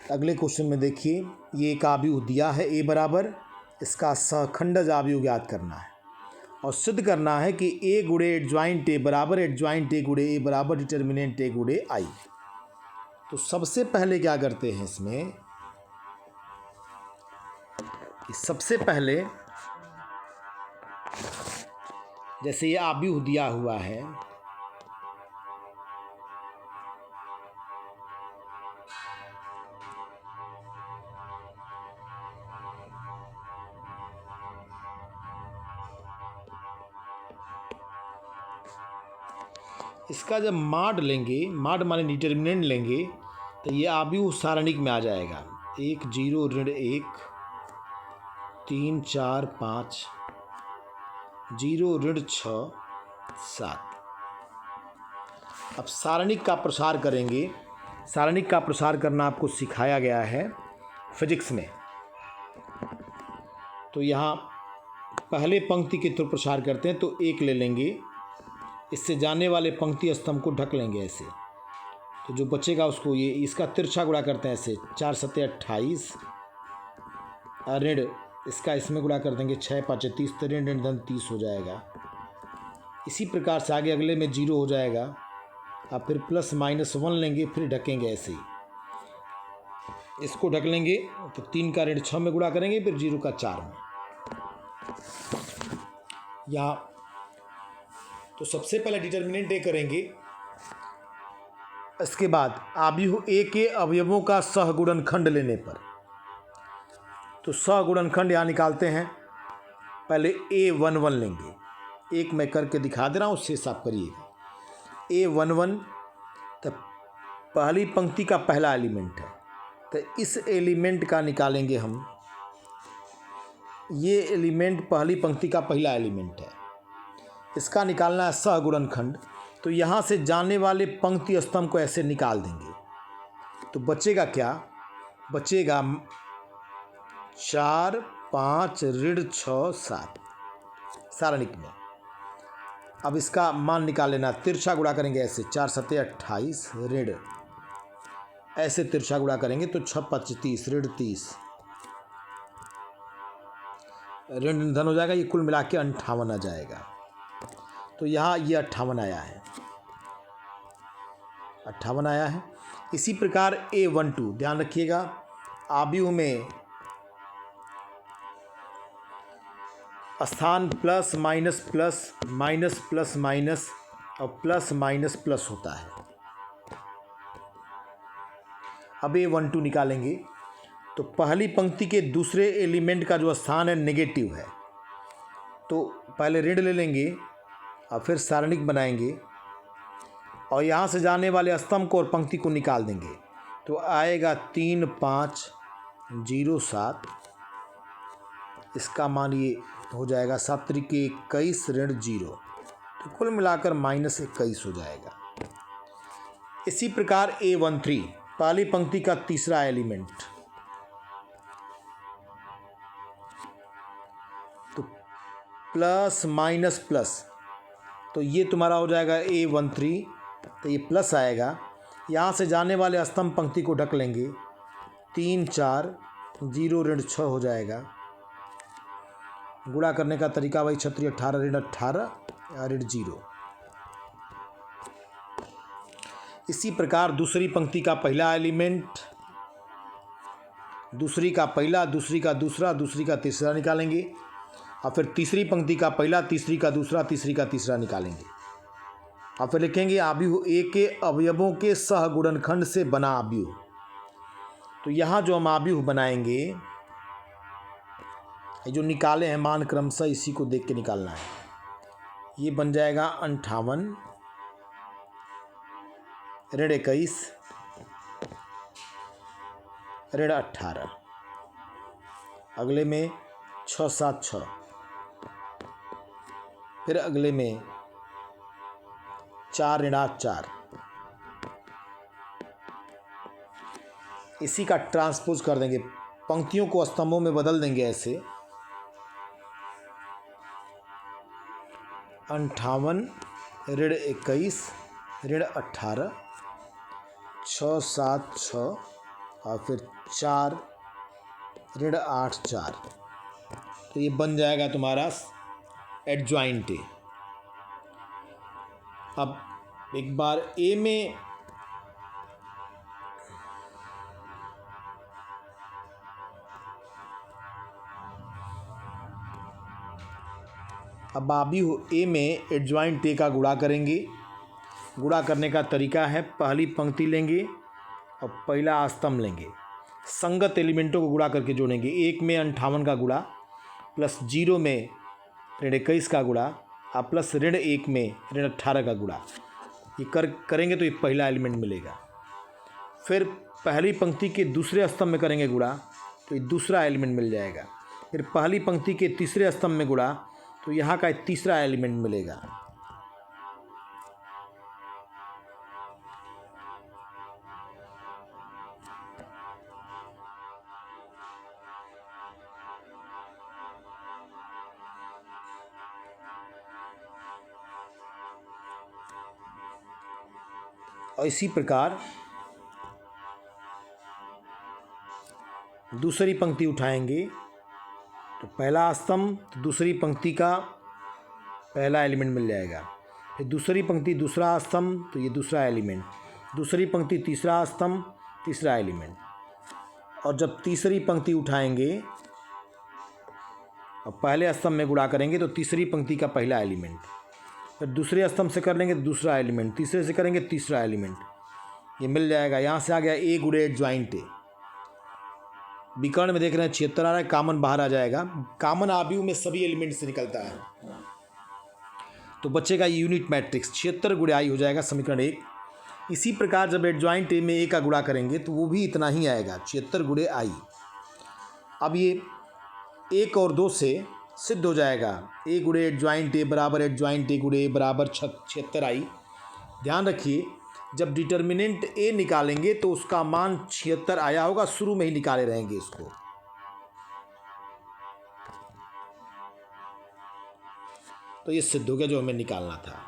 अगले क्वेश्चन में देखिए, ये एक आव्यूह दिया है ए बराबर, इसका सहखंडज आव्यूह ज्ञात करना है और सिद्ध करना है कि ए गुणे एडजॉइंट ए बराबर एडजॉइंट ए गुणे ए बराबर डिटर्मिनेंट ए गुणे आई। तो सबसे पहले क्या करते हैं इसमें कि सबसे पहले जैसे ये आव्यूह दिया हुआ है, इसका जब माड लेंगे, माड माने डिटर्मिनेंट लेंगे, तो ये आव्यूह सारणिक में आ जाएगा। 1 0 ऋण 1 3 4 5 0 ऋण 6 7। अब सारणिक का प्रसार करेंगे। सारणिक का प्रसार करना आपको सिखाया गया है फिजिक्स में। तो यहाँ पहले पंक्ति के थ्रू प्रसार करते हैं, तो 1 ले लेंगे, इससे जाने वाले पंक्ति स्तंभ को ढक लेंगे ऐसे, तो जो बचेगा उसको ये इसका तिरछा गुणा करते हैं ऐसे, 4 7 28 ऋण इसका इसमें गुणा कर देंगे 6 5 30, तो ऋण ऋण धन 30 हो जाएगा। इसी प्रकार से आगे अगले में 0 हो जाएगा। अब फिर प्लस माइनस 1 लेंगे, फिर ढकेंगे ऐसे ही, इसको ढक लेंगे, तो 3 का ऋण 6 में गुणा करेंगे, फिर 0 का 4 में। यहाँ तो सबसे पहले डिटर्मिनेंट ए करेंगे, इसके बाद आव्यूह ए के अवयवों का सहगुणनखंड लेने पर, तो सहगुणनखंड यहाँ निकालते हैं। पहले A11 लेंगे, एक मैं करके दिखा दे रहा हूँ, उससे साफ करिएगा। A11 तो पहली पंक्ति का पहला एलिमेंट है, तो इस एलिमेंट का निकालेंगे हम। ये एलिमेंट पहली पंक्ति का पहला एलिमेंट है, इसका निकालना है सहगुणनखंड। तो यहाँ से जाने वाले पंक्ति स्तंभ को ऐसे निकाल देंगे, तो बचेगा क्या? बचेगा 4 5 ऋण 6 7 सारणिक में। अब इसका मान निकाल लेना, तिरछा गुणा करेंगे ऐसे, 4 7 28 ऋण, ऐसे तिरछा गुणा करेंगे तो 6 5 30 ऋण 30, ऋण धन हो जाएगा। ये कुल मिला के 58 आ जाएगा। तो यहाँ ये 58 आया है, 58 आया है। इसी प्रकार A12 ध्यान रखिएगा, आव्यूह में स्थान plus minus plus minus plus minus और प्लस माइनस प्लस होता है। अब A12 निकालेंगे, तो पहली पंक्ति के दूसरे एलिमेंट का जो स्थान है नेगेटिव है, तो पहले ऋण ले लेंगे और फिर सारणिक बनाएंगे और यहाँ से जाने वाले स्तंभ को और पंक्ति को निकाल देंगे, तो आएगा 3 5 0 7। इसका मान ये हो जाएगा 7 3 21 ऋण 0, तो कुल मिलाकर -21 हो जाएगा। इसी प्रकार A13 पहली पंक्ति का तीसरा एलिमेंट, तो प्लस माइनस प्लस, तो ये तुम्हारा हो जाएगा A13, तो ये प्लस आएगा। यहाँ से जाने वाले स्तंभ पंक्ति को ढक लेंगे, 3 4 0 ऋण 6 हो जाएगा। गुणा करने का तरीका वही 36 18 ऋण 18 ऋण 0। इसी प्रकार दूसरी पंक्ति का पहला एलिमेंट, दूसरी का पहला, दूसरी का दूसरा, दूसरी का तीसरा निकालेंगे और फिर तीसरी पंक्ति का पहला, तीसरी का दूसरा, तीसरी का तीसरा निकालेंगे और फिर लिखेंगे आव्यूह ए के अवयवों के सहगुणनखंड से बना आव्यूह। तो यहाँ जो हम आव्यूह बनाएंगे, ये जो निकाले हैं मान क्रमशः इसी को देख के निकालना है। ये बन जाएगा 58 ऋण 21 ऋण 18, अगले में 6 7 6, फिर अगले में 4 ऋणात 4। इसी का ट्रांसपोज कर देंगे, पंक्तियों को स्तंभों में बदल देंगे ऐसे, 58 ऋण 21 ऋण 18 6 7 6 और फिर 4 ऋण 8 4, तो ये बन जाएगा तुम्हारा एडजॉइंट ए। अब एक बार ए में अब आप भी ए में एडजॉइंट ए का गुणा करेंगे। गुणा करने का तरीका है, पहली पंक्ति लेंगे और पहला स्तंभ लेंगे, संगत एलिमेंटों को गुणा करके जोड़ेंगे। 1 में 58 का गुणा प्लस 0 में ऋण 21 का गुणा और प्लस ऋण 1 में ऋण 18 का गुणा। ये करेंगे तो ये पहला एलिमेंट मिलेगा। फिर पहली पंक्ति के दूसरे स्तंभ में करेंगे गुणा तो ये दूसरा एलिमेंट मिल जाएगा। फिर पहली पंक्ति के तीसरे स्तंभ में गुणा तो यहाँ का तीसरा एलिमेंट मिलेगा। और इसी प्रकार दूसरी पंक्ति उठाएंगे तो पहला स्तंभ तो दूसरी पंक्ति का पहला एलिमेंट मिल जाएगा। फिर दूसरी पंक्ति दूसरा स्तंभ तो ये दूसरा एलिमेंट, दूसरी पंक्ति तीसरा स्तंभ तीसरा एलिमेंट। और जब तीसरी पंक्ति उठाएंगे और पहले स्तंभ में गुणा करेंगे तो तीसरी पंक्ति का पहला एलिमेंट, फिर दूसरे स्तंभ से कर लेंगे तो दूसरा एलिमेंट, तीसरे से करेंगे तीसरा एलिमेंट, ये मिल जाएगा। यहाँ से आ गया ए गुणे एडजॉइंट ए। विकर्ण में देख रहे हैं 76 आ रहा है, कामन बाहर आ जाएगा। कामन आव्यूह में सभी एलिमेंट से निकलता है तो बचेगा यूनिट मैट्रिक्स 76 गुणे आई हो जाएगा समीकरण 1। इसी प्रकार जब एडजॉइंट ए में ए का गुणा करेंगे तो वो भी इतना ही आएगा 76 गुणे आई। अब ये 1 और 2 से सिद्ध हो जाएगा, ए गुणे एडजॉइंट ए बराबर एडजॉइंट ए गुणे ए बराबर 76 आई। ध्यान रखिए जब डिटर्मिनेंट ए निकालेंगे तो उसका मान 76 आया होगा, शुरू में ही निकाले रहेंगे इसको। तो ये सिद्ध हो गया जो हमें निकालना था।